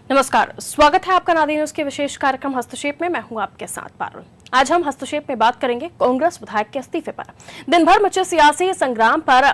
नमस्कार, स्वागत है आपका नादी न्यूज के विशेष कार्यक्रम हस्तक्षेप में। मैं हूं आपके साथ पारुल। आज हम हस्तक्षेप में बात करेंगे कांग्रेस विधायक के इस्तीफे पर। दिन भर मचे सियासी संग्राम पर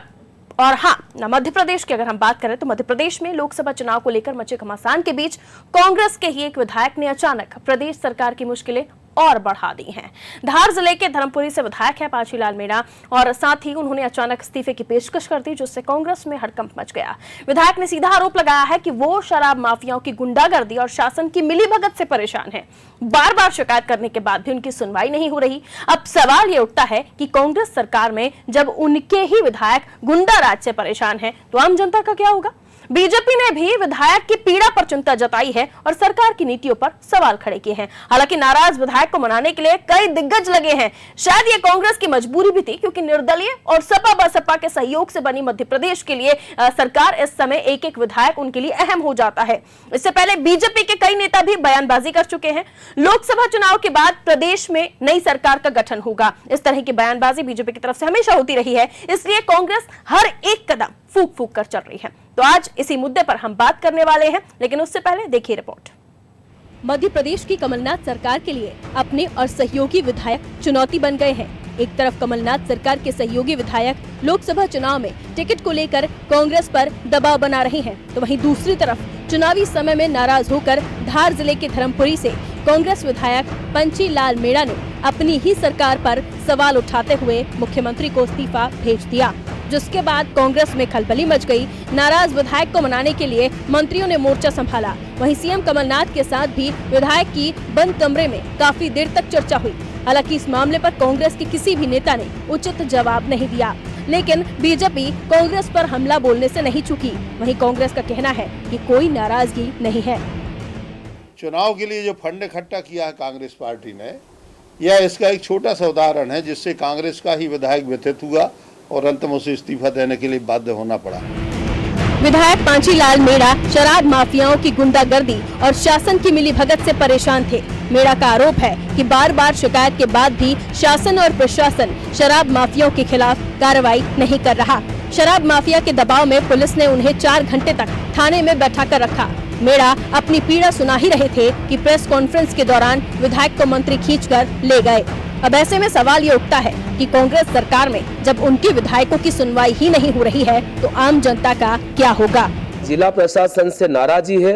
और मध्य प्रदेश की अगर हम बात करें तो मध्य प्रदेश में लोकसभा चुनाव को लेकर मचे घमासान के बीच कांग्रेस के ही एक विधायक ने अचानक प्रदेश सरकार की मुश्किलें और बढ़ा दी हैं। धार जिले के धर्मपुरी से विधायक है पांचीलाल मीणा और साथ ही उन्होंने अचानक इस्तीफे की पेशकश कर दी, जिससे कांग्रेस में हड़कंप मच गया। विधायक ने सीधा आरोप लगाया है कि वो शराब माफियाओं की गुंडागर्दी और शासन की मिलीभगत से परेशान है। बार बार शिकायत करने के बाद भी उनकी सुनवाई नहीं हो रही। अब सवाल ये उठता है कि कांग्रेस सरकार में जब उनके ही विधायक गुंडा राज से परेशान है तो आम जनता का क्या होगा। बीजेपी ने भी विधायक की पीड़ा पर चिंता जताई है और सरकार की नीतियों पर सवाल खड़े किए हैं। हालांकि नाराज विधायक को मनाने के लिए कई दिग्गज लगे हैं। शायद ये कांग्रेस की मजबूरी भी थी, क्योंकि निर्दलीय और सपा बसपा के सहयोग से बनी मध्य प्रदेश के लिए सरकार इस समय एक एक विधायक उनके लिए अहम हो जाता है। इससे पहले बीजेपी के कई नेता भी बयानबाजी कर चुके हैं। लोकसभा चुनाव के बाद प्रदेश में नई सरकार का गठन होगा, इस तरह की बयानबाजी बीजेपी की तरफ से हमेशा होती रही है। इसलिए कांग्रेस हर एक कदम फूंक फूंक कर चल रही है। तो आज इसी मुद्दे पर हम बात करने वाले हैं, लेकिन उससे पहले देखिए रिपोर्ट। मध्य प्रदेश की कमलनाथ सरकार के लिए अपने और सहयोगी विधायक चुनौती बन गए हैं। एक तरफ कमलनाथ सरकार के सहयोगी विधायक लोकसभा चुनाव में टिकट को लेकर कांग्रेस पर दबाव बना रहे हैं, तो वहीं दूसरी तरफ चुनावी समय में नाराज होकर धार जिले के धर्मपुरी से कांग्रेस विधायक पांचीलाल मीणा ने अपनी ही सरकार पर सवाल उठाते हुए मुख्यमंत्री को इस्तीफा भेज दिया, जिसके बाद कांग्रेस में खलबली मच गई। नाराज विधायक को मनाने के लिए मंत्रियों ने मोर्चा संभाला। वहीं सीएम कमलनाथ के साथ भी विधायक की बंद कमरे में काफी देर तक चर्चा हुई। हालांकि इस मामले पर कांग्रेस के किसी भी नेता ने उचित जवाब नहीं दिया, लेकिन बीजेपी कांग्रेस पर हमला बोलने से नहीं चूकी। वहीं कांग्रेस का कहना है कि कोई नाराजगी नहीं है। चुनाव के लिए जो फंड इकट्ठा किया है कांग्रेस पार्टी ने, यह इसका एक छोटा सा उदाहरण है, जिससे कांग्रेस का ही विधायक व्यथित हुआ और अंत में उसे इस्तीफा देने के लिए बाध्य होना पड़ा। विधायक पांचीलाल मीणा शराब माफियाओं की गुंडागर्दी और शासन की मिलीभगत से परेशान थे। मीणा का आरोप है कि बार बार शिकायत के बाद भी शासन और प्रशासन शराब माफियाओं के खिलाफ कार्रवाई नहीं कर रहा। शराब माफिया के दबाव में पुलिस ने उन्हें 4 घंटे तक थाने में बैठा कर रखा। मीणा अपनी पीड़ा सुना ही रहे थे कि प्रेस कॉन्फ्रेंस के दौरान विधायक को मंत्री खींचकर ले गए। अब ऐसे में सवाल ये उठता है कि कांग्रेस सरकार में जब उनके विधायकों की सुनवाई ही नहीं हो रही है तो आम जनता का क्या होगा। जिला प्रशासन से नाराजी है,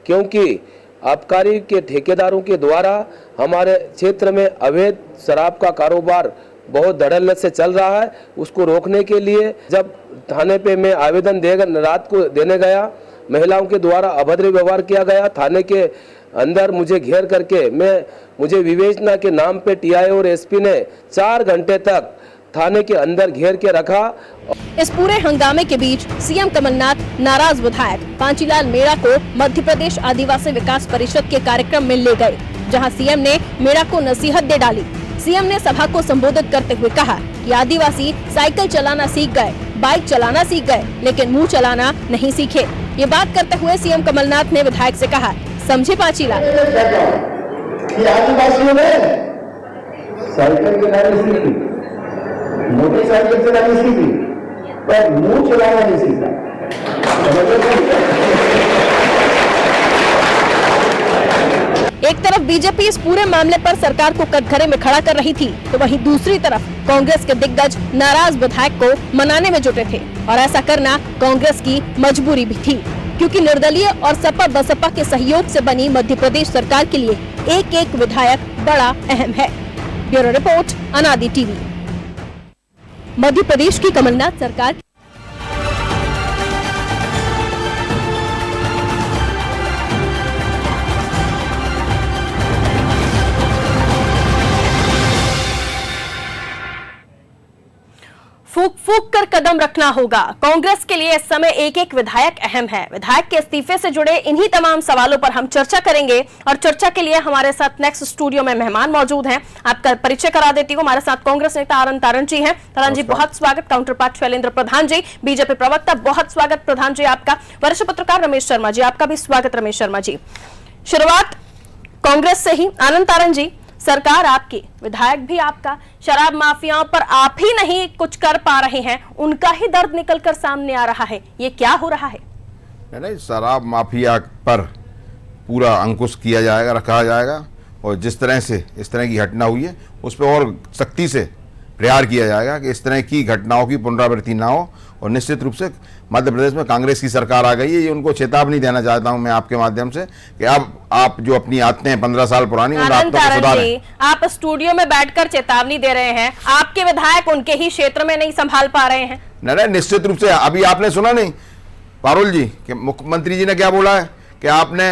क्योंकि आबकारी के ठेकेदारों के द्वारा हमारे क्षेत्र में अवैध शराब का कारोबार बहुत धड़ल्ले से चल रहा है। उसको रोकने के लिए जब थाने पे मैं आवेदन रात को देने गया, महिलाओं के द्वारा अभद्र व्यवहार किया गया। थाने के अंदर मुझे घेर करके मुझे विवेचना के नाम पे टीआई और एसपी ने 4 घंटे तक थाने के अंदर घेर के रखा। इस पूरे हंगामे के बीच सीएम कमलनाथ नाराज विधायक पांचीलाल मीणा को मध्य प्रदेश आदिवासी विकास परिषद के कार्यक्रम में ले गए, जहां सीएम ने मीणा को नसीहत दे डाली। सीएम ने सभा को संबोधित करते हुए कहा कि आदिवासी साइकिल चलाना सीख गए, बाइक चलाना सीख गए, लेकिन मुंह चलाना नहीं सीखे। ये बात करते हुए सीएम कमलनाथ ने विधायक से कहा, समझे पांचीलाल, आदिवासियों ने साइकिल चलानी सीखी, मोटरसाइकिल चलानी सीखी, पर मुंह चलाना नहीं सीखा। एक तरफ बीजेपी इस पूरे मामले पर सरकार को कटघरे में खड़ा कर रही थी, तो वहीं दूसरी तरफ कांग्रेस के दिग्गज नाराज विधायक को मनाने में जुटे थे। और ऐसा करना कांग्रेस की मजबूरी भी थी, क्योंकि निर्दलीय और सपा बसपा के सहयोग से बनी मध्य प्रदेश सरकार के लिए एक एक विधायक बड़ा अहम है। ब्यूरो रिपोर्ट, अनादि टीवी। मध्य प्रदेश की कमलनाथ सरकार फूक फूक कर कदम रखना होगा। कांग्रेस के लिए इस समय एक एक विधायक अहम है। विधायक के इस्तीफे से जुड़े इन्हीं तमाम सवालों पर हम चर्चा करेंगे और चर्चा के लिए हमारे साथ नेक्स्ट स्टूडियो में मेहमान मौजूद हैं। आपका परिचय करा देती हूँ। हमारे साथ कांग्रेस नेता आनंद तारण जी हैं। तारण जी बहुत स्वागत। काउंटर पार्ट शैलेंद्र प्रधान जी, बीजेपी प्रवक्ता, बहुत स्वागत प्रधान जी आपका। वरिष्ठ पत्रकार रमेश शर्मा जी, आपका भी स्वागत रमेश शर्मा जी। शुरुआत कांग्रेस से ही, आनंद तारण जी, सरकार आपकी, विधायक भी आपका, शराब माफियाओं पर आप ही नहीं कुछ कर पा रहे हैं, उनका ही दर्द निकलकर सामने आ रहा है। ये क्या हो रहा है? नहीं, शराब माफिया पर पूरा अंकुश किया जाएगा, रखा जाएगा, और जिस तरह से इस तरह की घटना हुई है उस पर और सख्ती से प्रयास किया जाएगा कि इस तरह की घटनाओं की पुनरावृत्ति ना हो। और निश्चित रूप से मध्य प्रदेश में कांग्रेस की सरकार आ गई है, ये उनको चेतावनी देना चाहता हूं मैं आपके माध्यम से कि अब आप जो अपनी आदतें हैं 15 साल पुरानी, उन आदतों को सुधारें। आप स्टूडियो में बैठकर चेतावनी दे रहे हैं, आपके विधायक उनके ही क्षेत्र में नहीं संभाल पा रहे हैं। नहीं, निश्चित रूप से अभी आपने सुना नहीं पारुल जी कि मुख्यमंत्री जी ने क्या बोला है कि आपने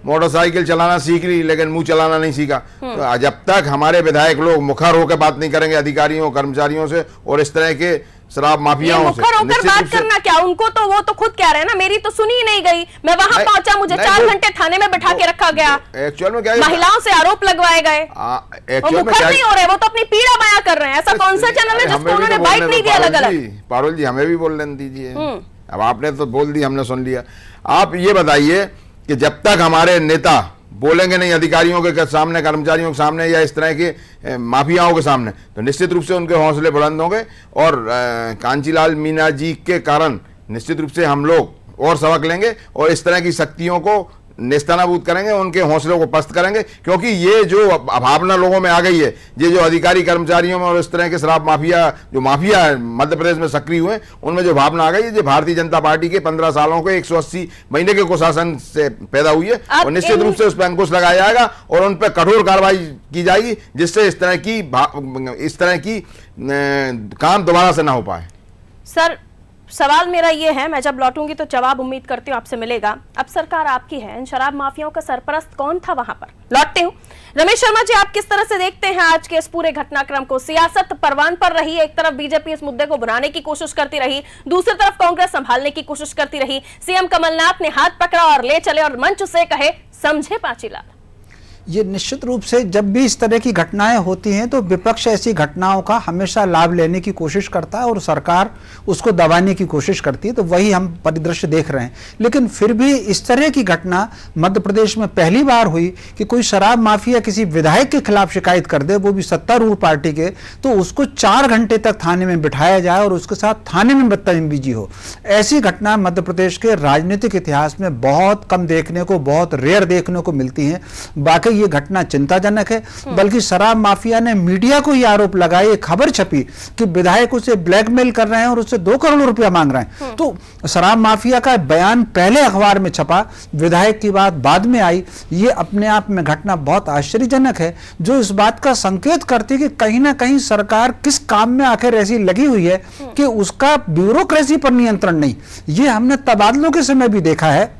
मोटरसाइकिल चलाना सीख ली लेकिन मुंह चलाना नहीं सीखा। तो जब तक हमारे विधायक लोग मुखर होकर बात नहीं करेंगे अधिकारियों कर्मचारियों से और इस तरह के शराब माफियाओं से, मुखर होकर बात करना क्या, उनको तो वो तो खुद कह रहे हैं ना, मेरी तो सुनी ही नहीं गई। मैं वहां पहुंचा, मुझे 4 घंटे थाने में बैठा के रखा गया, एक्चुअल में क्या महिलाओं से आरोप लगवाए गए, मुखर नहीं हो रहे, वो तो अपनी पीड़ा बयां कर रहे हैं। ऐसा कौन सा चैनल है जिसको उन्होंने बाइट नहीं दिया अलग अलग? पारुल जी हमें भी बोलने दीजिए, अब आपने तो बोल दी, हमने सुन लिया। आप ये बताइए कि जब तक हमारे नेता बोलेंगे नहीं अधिकारियों के सामने, कर्मचारियों के सामने या इस तरह के माफियाओं के सामने, तो निश्चित रूप से उनके हौसले बुलंद होंगे। और कांचीलाल मीणा जी के कारण निश्चित रूप से हम लोग और सबक लेंगे और इस तरह की शक्तियों को नेस्तनाबूद करेंगे, उनके हौसलों को पस्त करेंगे। क्योंकि ये जो भावना लोगों में आ गई है, ये जो अधिकारी कर्मचारियों में और इस तरह के शराब माफिया जो माफिया है मध्य प्रदेश में सक्रिय हुए, उनमें जो भावना आ गई है, ये भारतीय जनता पार्टी के 15 सालों के 180 महीने के कुशासन से पैदा हुई है। और निश्चित रूप से उस पर अंकुश लगाया जाएगा और उन पर कठोर कार्रवाई की जाएगी, जिससे इस तरह की काम दोबारा से ना हो पाए। सर सवाल मेरा ये है, मैं जब लौटूंगी तो जवाब उम्मीद करती हूँ आपसे मिलेगा। अब सरकार आपकी है, इन शराब माफियाओं का सरपरस्त कौन था वहां पर? लौटते हूँ। रमेश शर्मा जी, आप किस तरह से देखते हैं आज के इस पूरे घटनाक्रम को? सियासत परवान पर रही, एक तरफ बीजेपी इस मुद्दे को बनाने की कोशिश करती रही, दूसरी तरफ कांग्रेस संभालने की कोशिश करती रही। सीएम कमलनाथ ने हाथ पकड़ा और ले चले और मंच से कहे समझे पांचीलाल। ये निश्चित रूप से जब भी इस तरह की घटनाएं होती हैं तो विपक्ष ऐसी घटनाओं का हमेशा लाभ लेने की कोशिश करता है और सरकार उसको दबाने की कोशिश करती है, तो वही हम परिदृश्य देख रहे हैं। लेकिन फिर भी इस तरह की घटना मध्य प्रदेश में पहली बार हुई कि कोई शराब माफिया किसी विधायक के खिलाफ शिकायत कर दे, वो भी सत्तारूढ़ पार्टी के, तो उसको 4 घंटे तक थाने में बिठाया जाए और उसके साथ थाने में बदतमीजी हो। ऐसी घटना मध्य प्रदेश के राजनीतिक इतिहास में बहुत कम देखने को, बहुत रेयर देखने को मिलती है। बाकी ये घटना चिंताजनक है। बल्कि शराब माफिया ने मीडिया को यह आरोप लगाया, एक खबर छपी कि विधायक उसे ब्लैकमेल कर रहे हैं और उससे 2 करोड़ रुपया मांग रहे हैं। तो शराब माफिया का बयान पहले अखबार में छपा, विधायक की बात बाद में आई। ये अपने आप में घटना बहुत आश्चर्यजनक है, जो इस बात का संकेत करती है कि कहीं ना कहीं सरकार किस काम में आखिर ऐसी लगी हुई है कि उसका ब्यूरोक्रेसी पर नियंत्रण नहीं। ये हमने तबादलों के समय भी देखा है।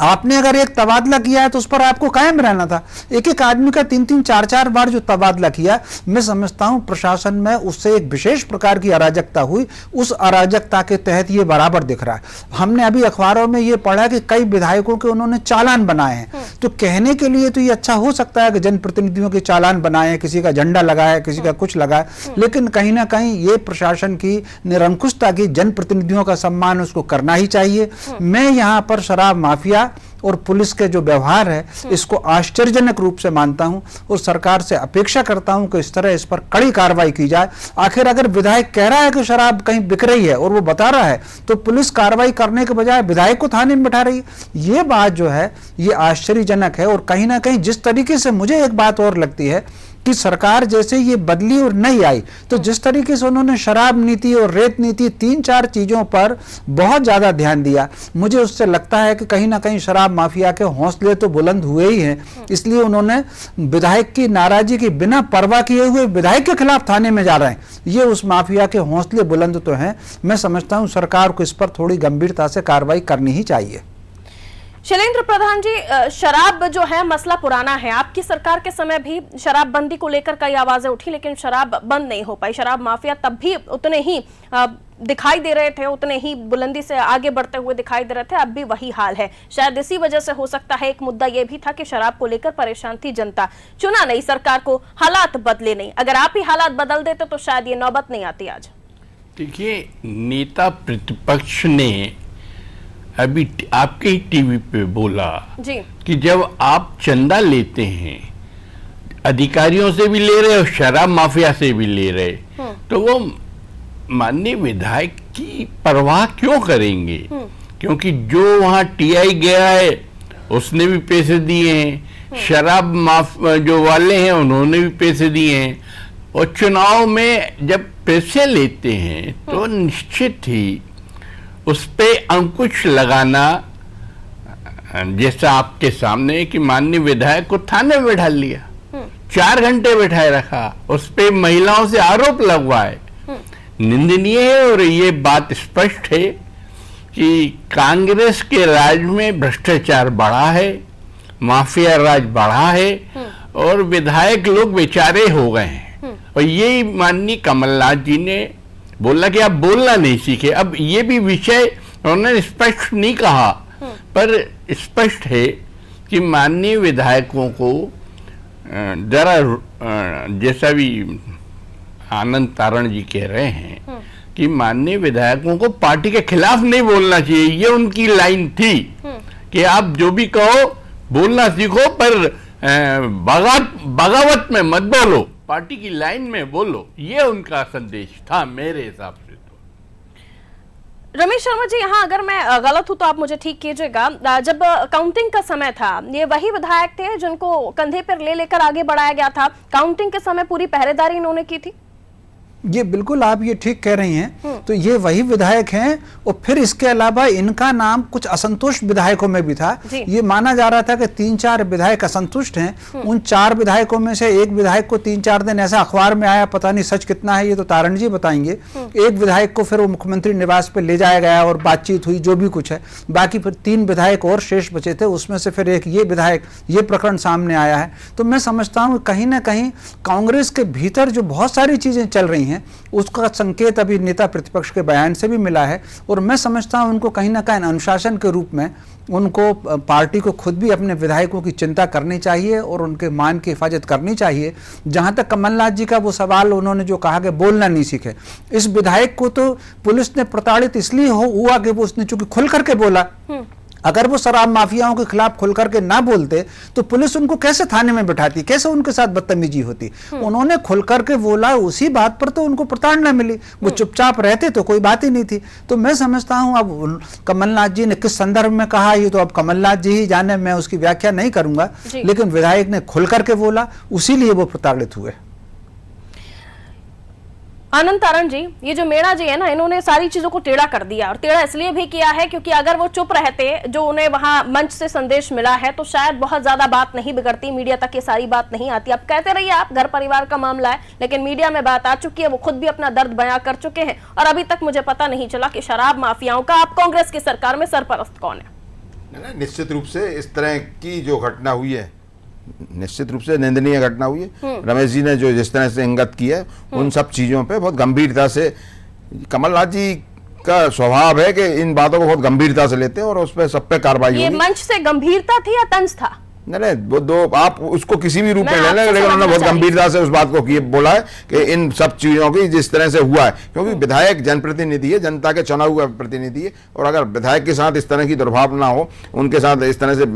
आपने अगर एक तबादला किया है तो उस पर आपको कायम रहना था। एक आदमी का 3-3, 4-4 बार जो तबादला किया, मैं समझता हूं प्रशासन में उससे एक विशेष प्रकार की अराजकता हुई। उस अराजकता के तहत ये बराबर दिख रहा है। हमने अभी अखबारों में ये पढ़ा कि कई विधायकों के उन्होंने चालान बनाए हैं। तो कहने के लिए तो ये अच्छा हो सकता है कि जनप्रतिनिधियों के चालान बनाए, किसी का झंडा लगाए, किसी का कुछ लगाए, लेकिन कहीं ना कहीं ये प्रशासन की निरंकुशता की, जनप्रतिनिधियों का सम्मान उसको करना ही चाहिए। मैं यहाँ पर शराब माफिया और पुलिस के जो व्यवहार है इसको आश्चर्यजनक रूप से मानता हूं और सरकार से अपेक्षा करता हूं कि इस तरह इस पर कड़ी कार्रवाई की जाए। आखिर अगर विधायक कह रहा है कि शराब कहीं बिक रही है और वो बता रहा है, तो पुलिस कार्रवाई करने के बजाय विधायक को थाने में बैठा रही है। ये बात जो है ये आश्चर्यजनक है। और कहीं ना कहीं जिस तरीके से मुझे एक बात और लगती है कि सरकार जैसे ये बदली और नहीं आई, तो जिस तरीके से उन्होंने शराब नीति और रेत नीति 3-4 चीजों पर बहुत ज्यादा ध्यान दिया, मुझे उससे लगता है कि कहीं ना कहीं शराब माफिया के हौसले तो बुलंद हुए ही हैं। इसलिए उन्होंने विधायक की नाराजगी की बिना परवाह किए हुए विधायक के खिलाफ थाने में जा रहे हैं। ये उस माफिया के हौसले बुलंद तो हैं। मैं समझता हूं सरकार को इस पर थोड़ी गंभीरता से कार्रवाई करनी ही चाहिए। शैलेंद्र प्रधान जी, शराब जो है मसला पुराना है। आपकी सरकार के समय भी शराबबंदी को लेकर कई आवाजें उठी, लेकिन शराब बंद नहीं हो पाई। शराब माफिया तब भी उतने ही दिखाई दे रहे थे, उतने ही बुलंदी से आगे बढ़ते हुए दिखाई दे रहे थे। अब भी वही हाल है। शायद इसी वजह से हो सकता है एक मुद्दा यह भी था कि शराब को लेकर परेशान थी जनता। चुना नहीं सरकार को, हालात बदले नहीं। अगर आप ही हालात बदल देते तो शायद ये नौबत नहीं आती आज। देखिए, नेता प्रतिपक्ष ने अभी आपके ही टीवी पे बोला जी कि जब आप चंदा लेते हैं, अधिकारियों से भी ले रहे और शराब माफिया से भी ले रहे, तो वो माननीय विधायक की परवाह क्यों करेंगे? क्योंकि जो वहां टीआई गया है उसने भी पैसे दिए हैं, शराब माफ जो वाले हैं उन्होंने भी पैसे दिए हैं। और चुनाव में जब पैसे लेते हैं तो निश्चित ही उस पे अंकुश लगाना, जैसा आपके सामने कि माननीय विधायक को थाने में बैठा लिया, 4 घंटे बैठाए रखा, उस पे महिलाओं से आरोप लगवाए, निंदनीय है। और ये बात स्पष्ट है कि कांग्रेस के राज में भ्रष्टाचार बढ़ा है, माफिया राज बढ़ा है और विधायक लोग बेचारे हो गए हैं। और ये माननीय कमलनाथ जी ने बोला कि आप बोलना नहीं सीखे। अब ये भी विषय उन्होंने स्पष्ट नहीं कहा, पर स्पष्ट है कि माननीय विधायकों को जरा जैसा भी आनंद तारण जी कह रहे हैं कि माननीय विधायकों को पार्टी के खिलाफ नहीं बोलना चाहिए। ये उनकी लाइन थी कि आप जो भी कहो बोलना सीखो, पर बगावत में मत बोलो, पार्टी की लाइन में बोलो। ये उनका संदेश था मेरे हिसाब से। रमेश शर्मा जी, यहाँ अगर मैं गलत हूं तो आप मुझे ठीक कीजिएगा। जब काउंटिंग का समय था, ये वही विधायक थे जिनको कंधे पर ले लेकर आगे बढ़ाया गया था? काउंटिंग के समय पूरी पहरेदारी इन्होंने की थी? ये बिल्कुल आप ये ठीक कह रही हैं। तो ये वही विधायक हैं और फिर इसके अलावा इनका नाम कुछ असंतुष्ट विधायकों में भी था। ये माना जा रहा था कि 3-4 विधायक असंतुष्ट हैं। उन 4 विधायकों में से एक विधायक को 3-4 दिन ऐसा अखबार में आया, पता नहीं सच कितना है, ये तो तारण जी बताएंगे। एक विधायक को फिर वो मुख्यमंत्री निवास पे ले जाया गया और बातचीत हुई, जो भी कुछ है। बाकी फिर 3 विधायक और शेष बचे थे, उसमें से फिर एक ये विधायक, ये प्रकरण सामने आया है। तो मैं समझता हूँ कहीं ना कहीं कांग्रेस के भीतर जो बहुत सारी चीजें चल रही हैं उसका संकेत अभी नेता प्रतिपक्ष के बयान से भी मिला है। और मैं समझता हूं उनको कहीं ना कहीं अनुशासन के रूप में उनको पार्टी को खुद भी अपने विधायकों की चिंता करनी चाहिए और उनके मान की हिफाजत करनी चाहिए। जहां तक कमलनाथ जी का वो सवाल, उन्होंने जो कहा कि बोलना नहीं सीखे, इस विधायक को तो पुलिस ने प्रताड़ित इसलिए हुआ कि वो उसने चूंकि खुल करके बोला। अगर वो शराब माफियाओं के खिलाफ खुल करके ना बोलते तो पुलिस उनको कैसे थाने में बिठाती, कैसे उनके साथ बदतमीजी होती। उन्होंने खुल करके बोला, उसी बात पर तो उनको प्रताड़ना मिली। वो चुपचाप रहते तो कोई बात ही नहीं थी। तो मैं समझता हूं अब कमलनाथ जी ने किस संदर्भ में कहा ये तो अब कमलनाथ जी ही जाने, मैं उसकी व्याख्या नहीं करूंगा। लेकिन विधायक ने खुल करके बोला, उसी लिए वो प्रताड़ित हुए। आनंद तारण जी, ये जो मीणा जी है ना, इन्होंने सारी चीजों को टेढ़ा कर दिया, और टेढ़ा इसलिए भी किया है क्योंकि अगर वो चुप रहते, जो उन्हें वहां मंच से संदेश मिला है, तो शायद बहुत ज्यादा बात नहीं बिगड़ती, मीडिया तक ये सारी बात नहीं आती। अब कहते रहिए आप घर परिवार का मामला है, लेकिन मीडिया में बात आ चुकी है, वो खुद भी अपना दर्द बयां कर चुके हैं। और अभी तक मुझे पता नहीं चला कि शराब माफियाओं का आप कांग्रेस की सरकार में सरपरस्त कौन है। निश्चित रूप से इस तरह की जो घटना हुई है, निश्चित रूप से निंदनीय घटना हुई है। रमेश जी ने जो जिस तरह से इंगित की है, उन सब चीजों पे बहुत गंभीरता से, कमलनाथ जी का स्वभाव है कि इन बातों को बहुत गंभीरता से लेते हैं और उस पर सब पे कार्रवाई होगी। ये मंच से गंभीरता थी या तंज था? नहीं, वो दो आप उसको किसी भी रूप में ले लें, लेकिन उन्होंने बहुत गंभीरता से उस बात को बोला है कि इन सब चीजों की जिस तरह से हुआ है, क्योंकि विधायक जनप्रतिनिधि है, जनता के चुना हुआ प्रतिनिधि है, और अगर विधायक के साथ इस तरह की दुर्भावना हो, उनके साथ इस तरह से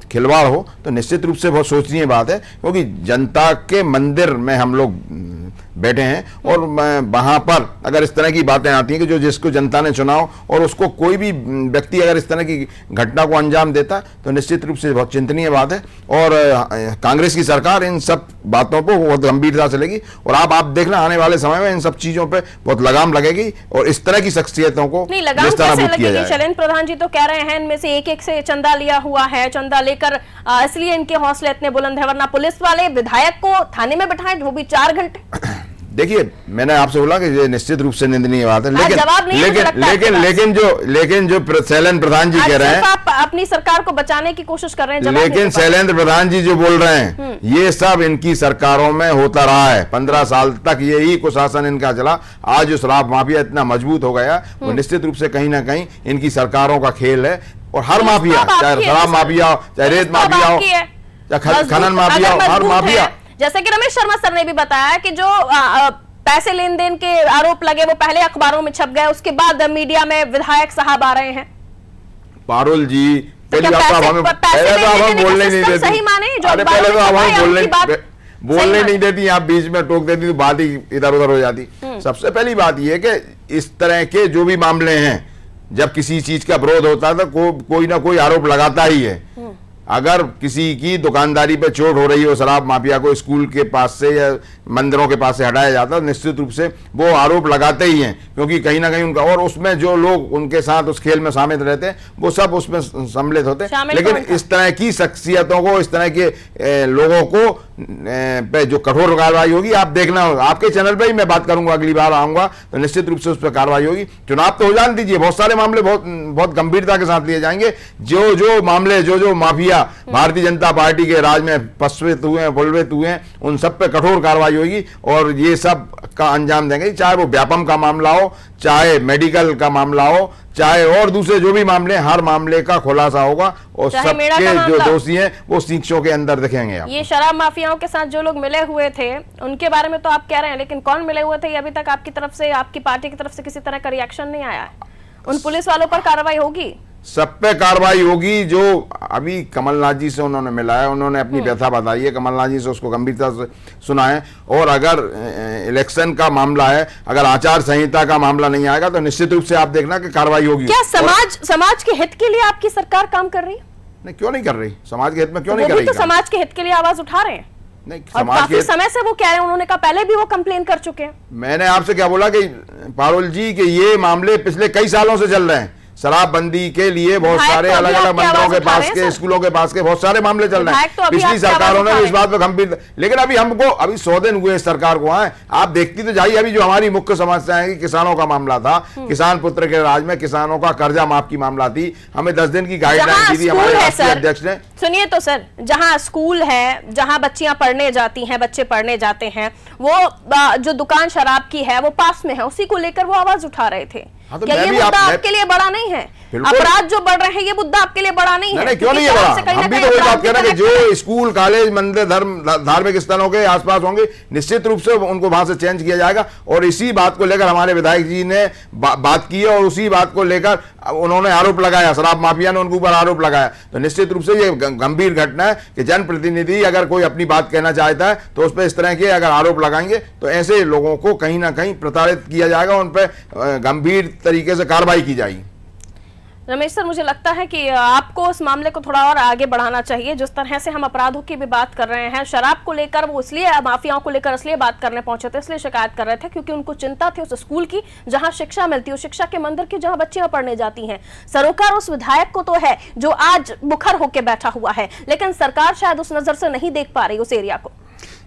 खिलवाड़ हो, तो निश्चित रूप से बहुत सोचनीय बात है। क्योंकि जनता के मंदिर में हम लोग बैठे हैं और वहां पर अगर इस तरह की बातें आती हैं कि जो जिसको जनता ने चुना हो और उसको कोई भी व्यक्ति अगर इस तरह की घटना को अंजाम देता तो निश्चित रूप से बहुत चिंतनीय बात है। और कांग्रेस की सरकार इन सब बातों को बहुत गंभीरता से लेगी और आप देखना आने वाले समय में इन सब चीजों पे बहुत लगाम लगेगी और इस तरह की शख्सियतों को शैलेंद्र प्रधान जी तो कह रहे हैं इनमें से एक से चंदा लिया हुआ है, चंदा लेकर इसलिए इनके हौसले इतने बुलंद है, वरना पुलिस वाले विधायक को थाने में बिठाएं, वो भी 4 घंटे। देखिए, मैंने आपसे बोला कि ये निश्चित रूप से निंदनीय बात है, लेकिन जो शैलेंद्र प्रधान जी कह रहे हैं, आप अपनी सरकार को बचाने की कोशिश कर रहे हैं, लेकिन शैलेंद्र प्रधान जी जो बोल रहे हैं ये सब इनकी सरकारों में होता रहा है। 15 साल तक यही कुशासन इनका चला। आज जो शराब माफिया इतना मजबूत हो गया, वो निश्चित रूप से कहीं ना कहीं इनकी सरकारों का खेल है। और हर माफिया, चाहे शराब माफिया हो, चाहे रेत माफिया हो, चाहे खनन माफिया हो, हर माफिया, जैसे कि रमेश शर्मा सर ने भी बताया कि जो पैसे लेन देन के आरोप लगे वो पहले अखबारों में छप गए, उसके बाद मीडिया में विधायक साहब आ रहे हैं। पारुल जी, पहले तो आप हमें बोलने नहीं देती, पहले तो आप हमें बोलने नहीं देती, आप बीच में टोक देती तो बात ही इधर उधर हो जाती। सबसे पहली बात यह है कि इस तरह के जो भी मामले हैं जब किसी चीज का विरोध होता है तो कोई ना कोई आरोप लगाता ही है। अगर किसी की दुकानदारी पे चोट हो रही हो, शराब माफिया को स्कूल के पास से या मंदिरों के पास से हटाया जाता है, निश्चित रूप से वो आरोप लगाते ही हैं, क्योंकि कहीं ना कहीं उनका, और उसमें जो लोग उनके साथ उस खेल में शामिल रहते हैं वो सब उसमें सम्मिलित होते हैं। लेकिन इस तरह की शख्सियतों को, इस तरह के लोगों को पे जो कठोर कार्रवाई होगी, आप देखना होगा। आपके चैनल पर ही मैं बात करूंगा, अगली बार आऊंगा तो निश्चित रूप से उस पर कार्रवाई होगी। चुनाव तो हो जाने दीजिए, बहुत सारे मामले बहुत गंभीरता के साथ लिए जाएंगे। जो मामले, जो माफिया भारतीय जनता पार्टी के राज में पश्चित हुए हैं, बलवित हुए हैं, उन सब पे कठोर कार्रवाई होगी और ये सब का अंजाम देंगे। चाहे वो व्यापम का मामला हो, चाहे मेडिकल का मामला हो, चाहे और दूसरे जो भी मामले, हर मामले का खुलासा होगा और सबके जो दोषी हैं वो शीशों के अंदर दिखेंगे। ये शराब माफियाओं के साथ जो लोग मिले हुए थे उनके बारे में तो आप कह रहे हैं, लेकिन कौन मिले हुए थे ये अभी तक आपकी तरफ से, आपकी पार्टी की तरफ से किसी तरह का रिएक्शन नहीं आया है। उन पुलिस वालों पर कार्रवाई होगी, सब पे कार्रवाई होगी। जो अभी कमलनाथ जी से उन्होंने मिला है, उन्होंने अपनी व्यथा बताई है, कमलनाथ जी से उसको गंभीरता से सुना है। और अगर इलेक्शन का मामला है, अगर आचार संहिता का मामला नहीं आएगा तो निश्चित रूप से आप देखना कि कार्रवाई होगी। क्या समाज के हित के लिए आपकी सरकार काम कर रही है? नहीं, क्यों नहीं कर रही? समाज के हित में क्यों नहीं कर रही? तो समाज के हित के लिए आवाज उठा रहे हैं। नहीं, और काफी समय से वो कह रहे हैं, उन्होंने कहा पहले भी वो कंप्लेन कर चुके हैं। मैंने आपसे क्या बोला कि पारुल जी कि ये मामले पिछले कई सालों से चल रहे हैं। शराबबंदी के लिए बहुत सारे अलग अलग मंदिरों के पास के, स्कूलों के पास के बहुत सारे मामले चल रहे हैं। पिछली सरकारों ने इस बात पर गंभीर, लेकिन अभी हमको अभी 100 दिन हुए इस सरकार को आए। आप देखती तो जाइए, अभी जो हमारी मुख्य समस्या है कि किसानों का मामला था, किसान पुत्र के राज में किसानों का कर्जा माफ की मामला थी, हमें 10 दिन की गाइडलाइन दी थी हमारे राष्ट्रीय अध्यक्ष ने। सुनिए तो सर, जहां स्कूल है, जहां बच्चियां पढ़ने जाती हैं, बच्चे पढ़ने जाते हैं, वो जो दुकान शराब की है वो पास में है, उसी को लेकर वो आवाज उठा रहे थे। हाँ, तो क्या ये मुद्दा आपके लिए बड़ा नहीं है? अपराध जो बढ़ रहे हैं ये मुद्दा आपके लिए बड़ा नहीं है? नहीं, क्यों नहीं है बड़ा? हम भी तो वही बात कह रहे हैं कि जो स्कूल, कॉलेज, मंदिर, धार्मिक स्थलों के आसपास होंगे, निश्चित रूप से उनको वहां से चेंज किया जाएगा। और इसी बात को लेकर हमारे विधायक जी ने बात की है और उसी बात को लेकर उन्होंने आरोप लगाया, शराब माफिया ने उनके ऊपर आरोप लगाया। तो निश्चित रूप से ये गंभीर घटना है कि जनप्रतिनिधि अगर कोई अपनी बात कहना चाहता है तो उस पर इस तरह के अगर आरोप लगाएंगे तो ऐसे लोगों को कहीं ना कहीं प्रताड़ित किया जाएगा, उन पर गंभीर तरीके से कार्रवाई की जाएगी। रमेश सर, मुझे लगता है कि आपको इस मामले को थोड़ा और आगे बढ़ाना चाहिए। जिस तरह से हम अपराधों की भी बात कर रहे हैं, शराब को लेकर वो इसलिए, माफियाओं को लेकर इसलिए बात करने पहुंचे थे, इसलिए शिकायत कर रहे थे क्योंकि उनको चिंता थी उस स्कूल की जहां शिक्षा मिलती है, उस शिक्षा के मंदिर की जहां बच्चियां पढ़ने जाती हैं। सरोकार उस विधायक को तो है जो आज मुखर होकर बैठा हुआ है, लेकिन सरकार शायद उस नजर से नहीं देख पा रही उस एरिया को।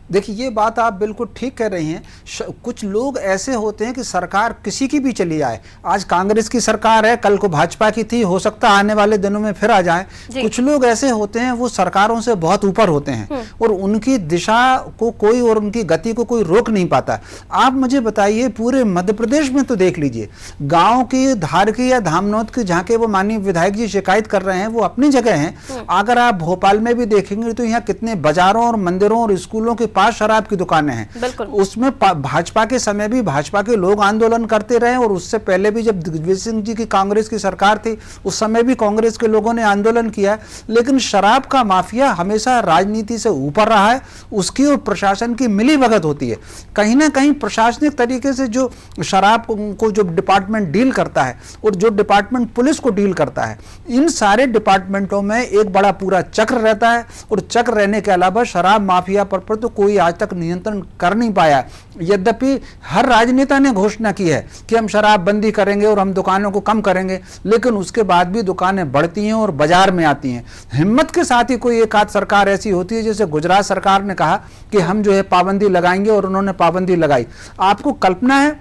देखिए, ये बात आप बिल्कुल ठीक कह रही हैं। कुछ लोग ऐसे होते हैं कि सरकार किसी की भी चली आए, आज कांग्रेस की सरकार है, कल को भाजपा की थी, हो सकता है आने वाले दिनों में फिर आ जाए। कुछ लोग ऐसे होते हैं वो सरकारों से बहुत ऊपर होते हैं और उनकी दिशा को कोई और उनकी गति को कोई रोक नहीं पाता। आप मुझे बताइए, पूरे मध्य प्रदेश में तो देख लीजिए, गाँव की, धार की या धामनौद की जहाँ के वो माननीय विधायक जी शिकायत कर रहे हैं वो अपनी जगह हैं। अगर आप भोपाल में भी देखेंगे तो यहाँ कितने बाजारों और मंदिरों और स्कूलों के पास शराब की दुकानें हैं। उसमें भाजपा के समय भी भाजपा के लोग आंदोलन करते रहे और उससे पहले भी जब दिग्विजय सिंह जी की कांग्रेस की सरकार थी उस समय भी कांग्रेस के लोगों ने आंदोलन किया। लेकिन शराब का माफिया हमेशा राजनीति से ऊपर रहा है, उसकी और प्रशासन की मिलीभगत होती है। कहीं ना कहीं प्रशासनिक तरीके से जो शराब को जो डिपार्टमेंट डील करता है और जो डिपार्टमेंट पुलिस को डील करता है, इन सारे डिपार्टमेंटों में एक बड़ा पूरा चक्र रहता है और चक्र रहने के अलावा शराब माफिया पर तो कोई आज तक नियंत्रण कर नहीं पाया। यद्यपि हर राजनेता ने घोषणा की है कि हम शराब बंदी करेंगे और हम दुकानों को कम करेंगे, लेकिन उसके बाद भी दुकानें बढ़ती हैं और बाजार में आती हैं। हिम्मत के साथ ही कोई एक आध सरकार ऐसी होती है, जैसे गुजरात सरकार ने कहा कि हम जो है पाबंदी लगाएंगे और उन्होंने पाबंदी लगाई। आपको कल्पना है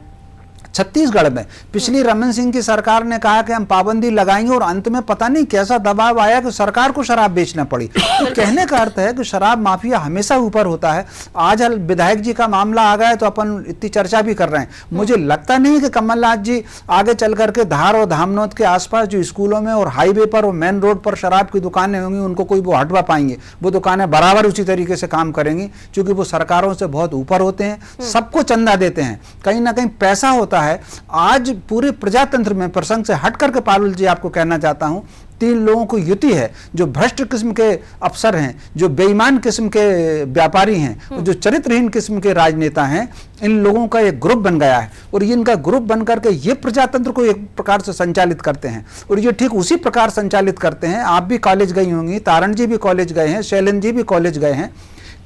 छत्तीसगढ़ में पिछली रमन सिंह की सरकार ने कहा कि हम पाबंदी लगाएंगे और अंत में पता नहीं कैसा दबाव आया कि सरकार को शराब बेचना पड़ी। तो कहने का अर्थ है कि शराब माफिया हमेशा ऊपर होता है। आज विधायक जी का मामला आ गया तो अपन इतनी चर्चा भी कर रहे हैं। मुझे लगता नहीं कि कमलनाथ जी आगे चल करके धार और धामनौद के आसपास जो स्कूलों में और हाईवे पर और मेन रोड पर शराब की दुकानें होंगी उनको कोई वो हटवा पाएंगे। वो दुकानें बराबर उसी तरीके से काम करेंगी क्योंकि वो सरकारों से बहुत ऊपर होते हैं, सबको चंदा देते हैं, कहीं ना कहीं पैसा होता है। आज पूरे प्रजातंत्र में, प्रसंग से हट करके पारुल जी आपको कहना चाहता हूं तीन लोगों को युति है, जो भ्रष्ट किस्म के अफसर हैं, जो बेईमान किस्म के व्यापारी हैं, जो चरित्रहीन किस्म के राजनेता हैं, इन लोगों का एक ग्रुप बन गया है और ये इनका ग्रुप बन करके ये प्रजातंत्र को एक प्रकार से संचालित करते हैं और ये ठीक उसी प्रकार संचालित करते हैं। आप भी कॉलेज गई होंगी, तारण जी भी कॉलेज गए हैं, शैलेंद्र जी भी कॉलेज गए हैं।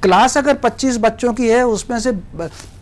क्लास अगर 25 बच्चों की है, उसमें से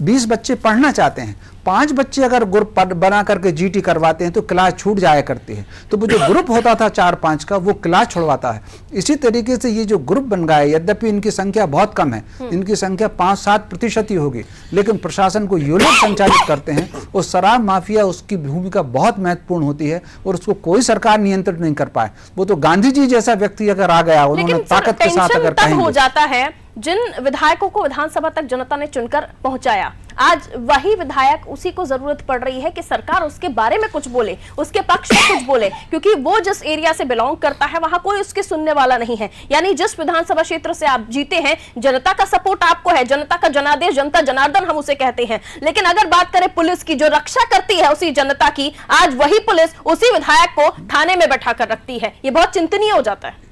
20 बच्चे पढ़ना चाहते हैं, 5 बच्चे अगर ग्रुप बना करके जीटी करवाते हैं तो क्लास छूट जाया करती है। तो वो जो ग्रुप होता था 4-5 का, वो क्लास छुड़वाता है। इसी तरीके से ये जो ग्रुप बन गया है, यद्यपि इनकी संख्या बहुत कम है, इनकी संख्या 5-7% ही होगी, लेकिन प्रशासन को ये लोग संचालित करते हैं और शराब माफिया उसकी भूमिका बहुत महत्वपूर्ण होती है और उसको कोई सरकार नियंत्रित नहीं कर पाए। वो तो गांधी जी जैसा व्यक्ति अगर आ गया, उन्होंने ताकत के साथ अगर कहेंगे, हो जाता है जिन विधायकों को विधानसभा तक जनता ने चुनकर पहुंचाया, आज वही विधायक, उसी को जरूरत पड़ रही है कि सरकार उसके बारे में कुछ बोले, उसके पक्ष में कुछ बोले, क्योंकि वो जिस एरिया से बिलोंग करता है वहां कोई उसके सुनने वाला नहीं है। यानी जिस विधानसभा क्षेत्र से आप जीते हैं, जनता का सपोर्ट आपको है, जनता का जनादेश, जनता जनार्दन हम उसे कहते हैं। लेकिन अगर बात करें पुलिस की, जो रक्षा करती है उसी जनता की, आज वही पुलिस उसी विधायक को थाने में बैठा कर रखती है। ये बहुत चिंतनीय हो जाता है।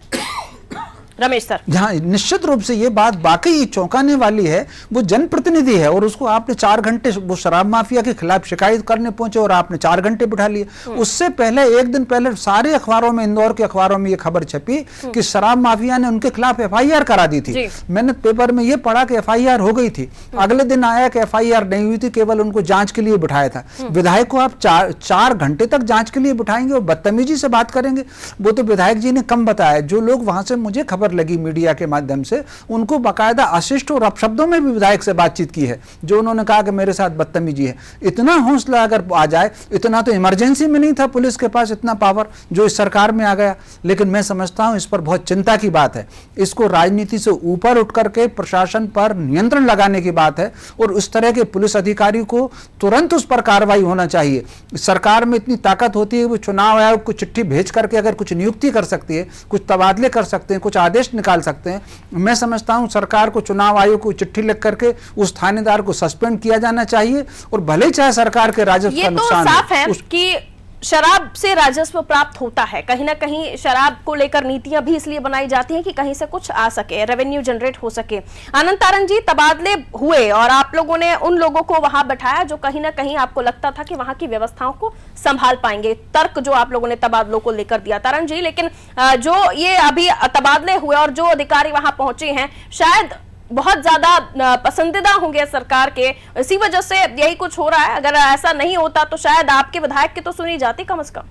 रमेश सर, जहां निश्चित रूप से ये बात वाकई चौंकाने वाली है, वो जनप्रतिनिधि है और उसको आपने 4 घंटे वो शराब माफिया के खिलाफ शिकायत करने पहुंचे और आपने 4 घंटे बिठा लिए। उससे पहले 1 दिन पहले सारे अखबारों में, इंदौर के अखबारों में ये खबर छपी कि शराब माफिया ने उनके खिलाफ FIR करा दी थी। मैंने पेपर में ये पढ़ा कि FIR हो गई थी। अगले दिन आया कि FIR नहीं हुई थी, केवल उनको जांच के लिए बिठाया था। विधायक को आप 4 घंटे तक जांच के लिए बिठाएंगे और बदतमीजी से बात करेंगे? वो तो विधायक जी ने कम बताया। जो लोग वहां से मुझे खबर लगी मीडिया के माध्यम से, उनको बाकायदा अशिष्ट और अपशब्दों में भी विधायक से बातचीत की है, जो उन्होंने कहा कि मेरे साथ बदतमीजी है। इतना हौसला अगर आ जाए, इतना तो इमरजेंसी में नहीं था पुलिस के पास, इतना पावर जो इस सरकार में आ गया। लेकिन मैं समझता हूं इस पर बहुत चिंता की बात है। इसको राजनीति से ऊपर उठ करके प्रशासन पर नियंत्रण लगाने की बात है और उस तरह के पुलिस अधिकारी को तुरंत उस पर कार्रवाई होना चाहिए। सरकार में इतनी ताकत होती है, वो चुनाव आयोग को चिट्ठी भेज करके अगर कुछ नियुक्ति कर सकती है, कुछ तबादले कर सकते हैं, कुछ आदेश निकाल सकते हैं। मैं समझता हूं सरकार को चुनाव आयोग को चिट्ठी लिख करके उस थानेदार को सस्पेंड किया जाना चाहिए और भले ही चाहे सरकार के राजस्व का नुकसान ये तो साफ है कि शराब से राजस्व प्राप्त होता है। कहीं ना कहीं शराब को लेकर नीतियां भी इसलिए बनाई जाती हैं कि कहीं से कुछ आ सके, रेवेन्यू जनरेट हो सके। आनंद तारण जी, तबादले हुए और आप लोगों ने उन लोगों को वहां बैठाया जो कहीं ना कहीं आपको लगता था कि वहां की व्यवस्थाओं को संभाल पाएंगे। तर्क जो आप लोगों ने तबादलों को लेकर दिया तारण जी, लेकिन जो ये अभी तबादले हुए और जो अधिकारी वहां पहुंचे हैं, शायद बहुत ज्यादा पसंदीदा होंगे सरकार के, इसी वजह से यही कुछ हो रहा है। अगर ऐसा नहीं होता तो शायद आपके विधायक की तो सुनी जाती कम से कम,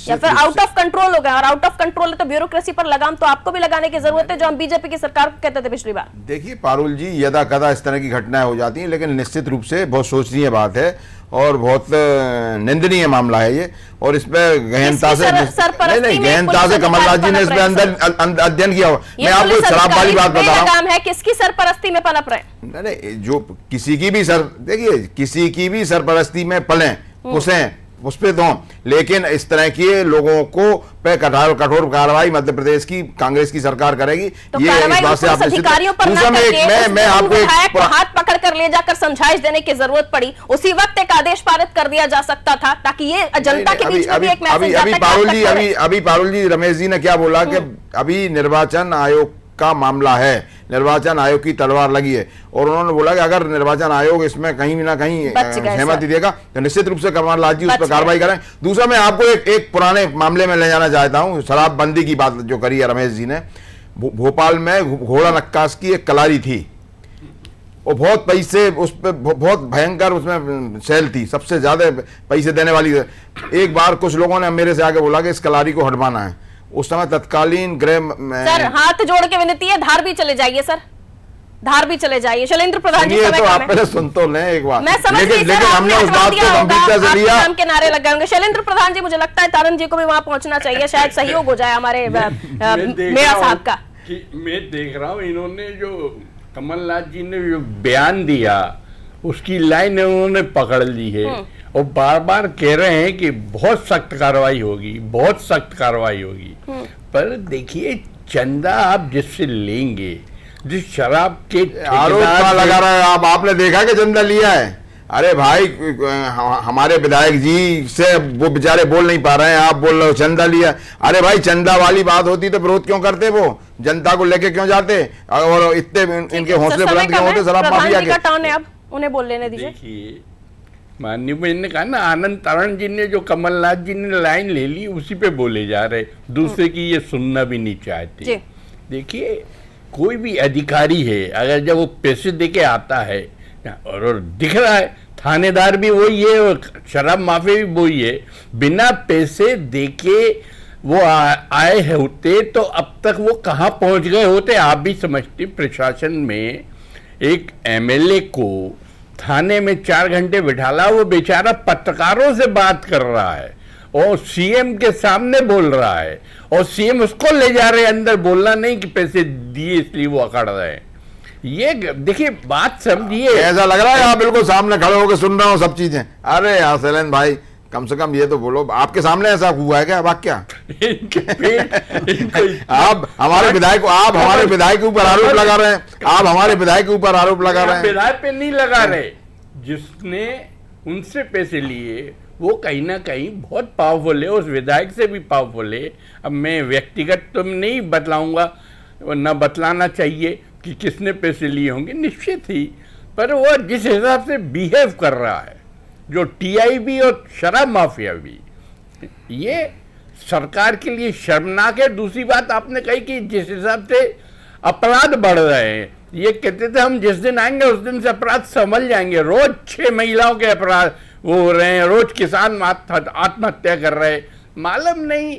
या फिर आउट ऑफ कंट्रोल हो गया। और आउट ऑफ कंट्रोल है तो ब्यूरोक्रेसी पर लगाम तो आपको भी लगाने की जरूरत है, जो हम बीजेपी की सरकार को कहते थे पिछली बार। देखिए पारुल जी, यदा कदा इस तरह की घटनाएं हो जाती हैं, लेकिन निश्चित रूप से बहुत सोचनीय बात है और बहुत निंदनीय मामला है ये। और इसमें गहनता से गहनता से कमलनाथ जी ने इसमें अंदर अध्ययन किया। मैं आपको शराब वाली बात बता रहा हूँ, किसकी सरपरस्ती में पनप रहे? नहीं, जो किसी की भी देखिए किसी की भी सरपरस्ती में पलें उसे उस पे दो, लेकिन इस तरह के लोगों को पे कठोर कार्रवाई मध्य प्रदेश की कांग्रेस की सरकार करेगी। तो ये इस बात से आप अधिकारियों पर मैं आपको हाथ पकड़ कर ले जाकर समझाइश देने की जरूरत पड़ी, उसी वक्त एक आदेश पारित कर दिया जा सकता था ताकि ये जनता के बीच में भी एक मैसेज जाता है। अभी पारुल जी, रमेश जी ने क्या बोला कि अभी निर्वाचन आयोग का मामला है, निर्वाचन आयोग की तलवार लगी है, और उन्होंने बोला कि अगर निर्वाचन आयोग इसमें कहीं ना कहीं सहमति देगा तो निश्चित रूप से कमलनाथ जी उस पर कार्रवाई करें। दूसरा, मैं आपको एक पुराने मामले में ले जाना चाहता हूं, शराबबंदी की बात जो करी है रमेश जी ने। भोपाल में घोड़ा नक्काश की एक कलारी थी, वो बहुत पैसे, उस पर बहुत भयंकर उसमें सेल थी, सबसे ज्यादा पैसे देने वाली। एक बार कुछ लोगों ने मेरे से आके बोला कि इस कलारी को हटवाना है। उस समय तत्कालीन गृह सर, हाथ जोड़ के विनती है, धार भी चले जाइए सर, धार भी चले जाइए। शैलेंद्र प्रधान जी, तो आप पहले सुन तो लें एक बार। मैं समझ गई, लेकिन हमने उस बात को गंभीरता से लिया। नाम के नारे लग गए होंगे। शैलेंद्र प्रधान जी, मुझे लगता है तारण जी को भी वहां पहुंचना चाहिए, शायद सहयोग हो जाए हमारे मेरा साहब का। मैं देख रहा हूँ इन्होंने जो कमलनाथ जी ने जो बयान दिया उसकी लाइन उन्होंने पकड़ ली है और बार बार कह रहे हैं कि बहुत सख्त कार्रवाई होगी, बहुत सख्त कार्रवाई होगी। पर देखिए, चंदा आप जिससे लेंगे, जिस शराब के आरोप लगा रहा है, आपने देखा कि चंदा लिया है? अरे भाई हमारे विधायक जी से वो बेचारे बोल नहीं पा रहे हैं, आप बोल रहे हो चंदा लिया। अरे भाई चंदा वाली बात होती तो विरोध क्यों करते, वो जनता को लेके क्यों जाते, और इतने इनके हौसले बुलंद क्यों होते शराब माफिया के। टर्न है, अब उन्हें बोल लेने दीजिए। देखिए माननीय बहन ने कहा ना, आनंद तरण जी ने जो कमलनाथ जी ने लाइन ले ली उसी पे बोले जा रहे, दूसरे की ये सुनना भी नहीं चाहते। देखिए कोई भी अधिकारी है अगर जब वो पैसे दे के आता है और दिख रहा है थानेदार भी वही है और शराब माफिया भी वही है, बिना पैसे दे के वो आए होते तो अब तक वो कहाँ पहुंच गए होते। आप भी समझते प्रशासन में एक एमएलए को थाने में 4 घंटे बिठाला, वो बेचारा पत्रकारों से बात कर रहा है और सीएम के सामने बोल रहा है और सीएम उसको ले जा रहे हैं अंदर, बोलना नहीं कि पैसे दिए इसलिए वो अकड़ रहे हैं। ये देखिए बात समझिए। ऐसा लग रहा है आप बिल्कुल सामने खड़े होकर सुन रहे हो सब चीजें। अरे यार शैलेंद्र भाई कम से कम ये तो बोलो, आपके सामने ऐसा हुआ है क्या वाक्य? आप हमारे विधायक के ऊपर आरोप लगा रहे हैं, आप हमारे विधायक के ऊपर आरोप लगा रहे हैं। विधायक पे नहीं लगा रहे, जिसने उनसे पैसे लिए वो कहीं ना कहीं बहुत पावरफुल है, उस विधायक से भी पावरफुल है। अब मैं व्यक्तिगत तो नहीं बतलाऊंगा, ना बतलाना चाहिए कि किसने पैसे लिए होंगे, निश्चित ही, पर वो जिस हिसाब से बिहेव कर रहा है जो टीआईबी और शराब माफिया भी, ये सरकार के लिए शर्मनाक है। दूसरी बात आपने कही कि जिस हिसाब से अपराध बढ़ रहे हैं, ये कहते थे हम जिस दिन आएंगे उस दिन से अपराध संभल जाएंगे। रोज 6 महिलाओं के अपराध वो हो रहे हैं, रोज किसान आत्महत्या कर रहे हैं। मालूम नहीं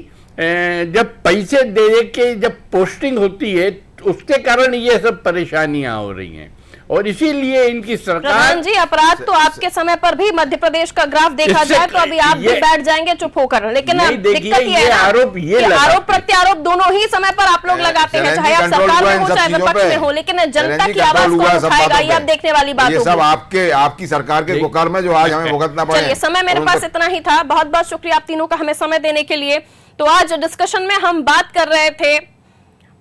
जब पैसे दे के जब पोस्टिंग होती है उसके कारण ये सब परेशानियां हो रही हैं और इसीलिए इनकी सरकार। प्रधान जी अपराध तो आपके समय पर भी मध्य प्रदेश का ग्राफ देखा जाए तो अभी आप भी बैठ जाएंगे चुप होकर, लेकिन दिक्कत ये है आरोप प्रत्यारोप दोनों ही समय पर आप लोग लगाते हैं, चाहे आप सरकार में हो चाहे विपक्ष में हो, लेकिन जनता की आवाज कौन उठाएगा ये अब देखने वाली बात होगी। सब आपकी सरकार के कुकर में जो आज हमें भुगतना पड़ा। चलिए समय मेरे पास इतना ही था, बहुत बहुत शुक्रिया आप तीनों का हमें समय देने के लिए। तो आज डिस्कशन में हम बात कर रहे थे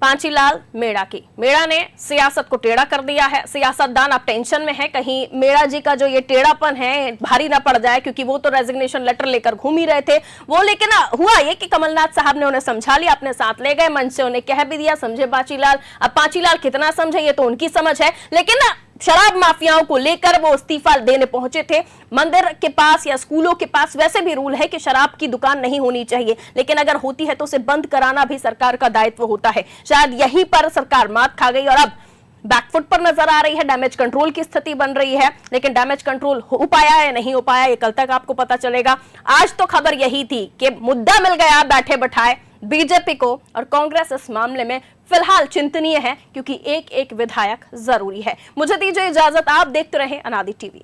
पांचीलाल मेड़ा की। मेड़ा ने सियासत को टेढ़ा कर दिया है, सियासतदान अब टेंशन में है कहीं मेड़ा जी का जो ये टेढ़ापन है भारी ना पड़ जाए, क्योंकि वो तो रेजिग्नेशन लेटर लेकर घूम ही रहे थे वो। लेकिन हुआ ये कि कमलनाथ साहब ने उन्हें समझा लिया, अपने साथ ले गए, मंच से उन्हें कह भी दिया समझे पांचीलाल। अब पांचीलाल कितना समझे ये तो उनकी समझ है, लेकिन शराब माफियाओं को लेकर वो इस्तीफा देने पहुंचे थे। मंदिर के पास या स्कूलों के पास वैसे भी रूल है कि शराब की दुकान नहीं होनी चाहिए, लेकिन अगर होती है तो उसे बंद कराना भी सरकार का दायित्व होता है। शायद यहीं पर सरकार मात खा गई और अब बैकफुट पर नजर आ रही है, डैमेज कंट्रोल की स्थिति बन रही है। लेकिन डैमेज कंट्रोल हो पाया या नहीं हो पाया ये कल तक आपको पता चलेगा। आज तो खबर यही थी कि मुद्दा मिल गया बैठे बैठाए बीजेपी को, और कांग्रेस इस मामले में फिलहाल चिंतनीय है क्योंकि एक एक विधायक जरूरी है। मुझे दीजिए इजाजत, आप देखते रहें अनादि टीवी।